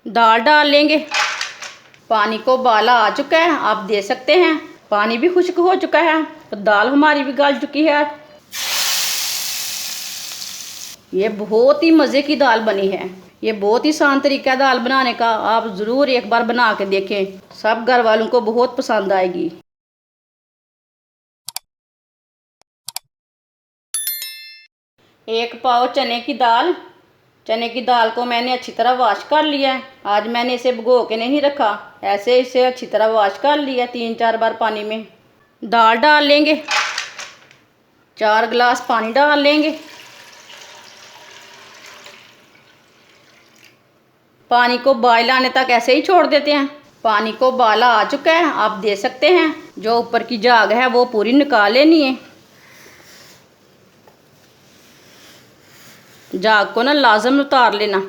दाल डाल लेंगे। पानी को उबाला आ चुका है, आप देख सकते हैं पानी भी खुश्क हो चुका है तो दाल हमारी भी गल चुकी है। ये बहुत ही मज़े की दाल बनी है। ये बहुत ही आसान तरीका है दाल बनाने का, आप ज़रूर एक बार बना के देखें, सब घर वालों को बहुत पसंद आएगी। एक पाव चने की दाल। चने की दाल को मैंने अच्छी तरह वॉश कर लिया है। आज मैंने इसे भिगो के नहीं रखा, ऐसे इसे अच्छी तरह वॉश कर लिया 3-4 बार पानी में। दाल डाल लेंगे, 4 गिलास पानी डाल लेंगे। पानी को बॉयल आने तक ऐसे ही छोड़ देते हैं। पानी को उबाला आ चुका है, आप देख सकते हैं जो ऊपर की झाग है वो पूरी निकाल लेनी है। झाग को ना लाजम उतार लेना।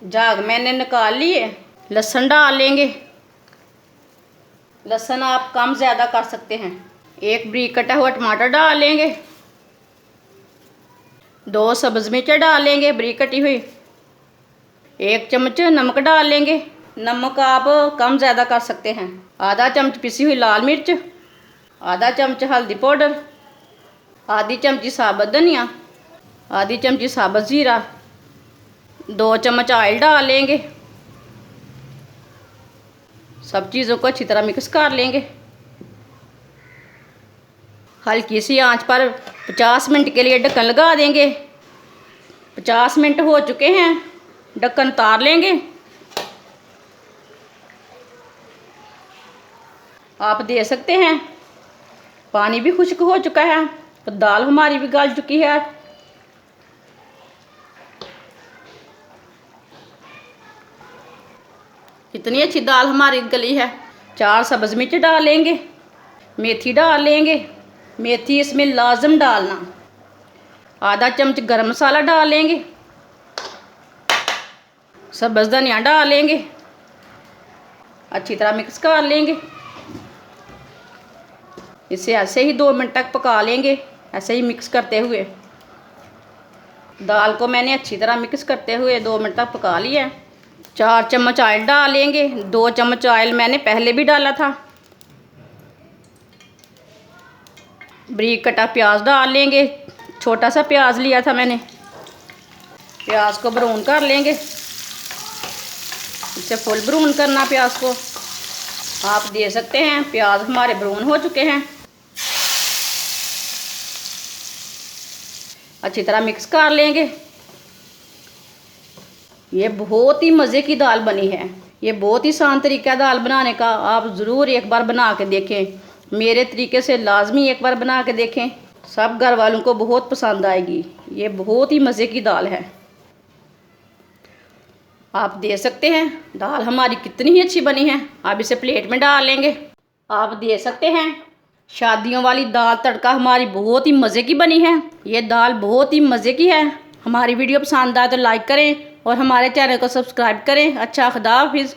झाग मैंने निकाल ली है। लहसुन डाल लेंगे। लहसुन आप कम ज़्यादा कर सकते हैं। एक बारीक कटा हुआ टमाटर डाल लेंगे। 2 सब्ज़ मिर्च डाल लेंगे बारीक कटी हुई। 1 चम्मच नमक डाल लेंगे। नमक आप कम ज़्यादा कर सकते हैं। आधा चम्मच पिसी हुई लाल मिर्च, आधा चम्मच हल्दी पाउडर, आधी चमची साबुत धनिया, आधी चमची साबुत ज़ीरा, 2 चम्मच ऑयल डाल लेंगे। सब चीज़ों को अच्छी तरह मिक्स कर लेंगे। हल्की सी आंच पर 50 मिनट के लिए ढक्कन लगा देंगे। 50 मिनट हो चुके हैं, ढक्कन उतार लेंगे। आप देख सकते हैं पानी भी खुश्क हो चुका है तो दाल हमारी भी गल चुकी है। कितनी अच्छी दाल हमारी गली है। 4 सब्ज़ मिर्च डाल लेंगे। मेथी डाल लेंगे। मेथी इसमें लाजम डालना। आधा चम्मच गरम मसाला डाल लेंगे। सब्ज़ धनिया डाल लेंगे। अच्छी तरह मिक्स कर लेंगे। इसे ऐसे ही 2 मिनट तक पका लेंगे, ऐसे ही मिक्स करते हुए। दाल को मैंने अच्छी तरह मिक्स करते हुए 2 मिनट तक पका लिया है। 4 चम्मच ऑयल डाल लेंगे। 2 चम्मच ऑयल मैंने पहले भी डाला था। बारीक कटा प्याज डाल लेंगे। छोटा सा प्याज लिया था मैंने। प्याज को ब्राउन कर लेंगे। इसे फुल ब्राउन करना प्याज को। आप देख सकते हैं प्याज हमारे ब्राउन हो चुके हैं। अच्छी तरह मिक्स कर लेंगे। ये बहुत ही मज़े की दाल बनी है। ये बहुत ही आसान तरीका है दाल बनाने का, आप ज़रूर एक बार बना के देखें। मेरे तरीके से लाजमी एक बार बना के देखें, सब घर वालों को बहुत पसंद आएगी। ये बहुत ही मज़े की दाल है। आप देख सकते हैं दाल हमारी कितनी ही अच्छी बनी है। अब इसे प्लेट में डाल लेंगे। आप देख सकते हैं शादियों वाली दाल तड़का हमारी बहुत ही मज़े की बनी है। ये दाल बहुत ही मज़े की है। हमारी वीडियो पसंद आए तो लाइक करें और हमारे चैनल को सब्सक्राइब करें। अच्छा, खुदा हाफिज़।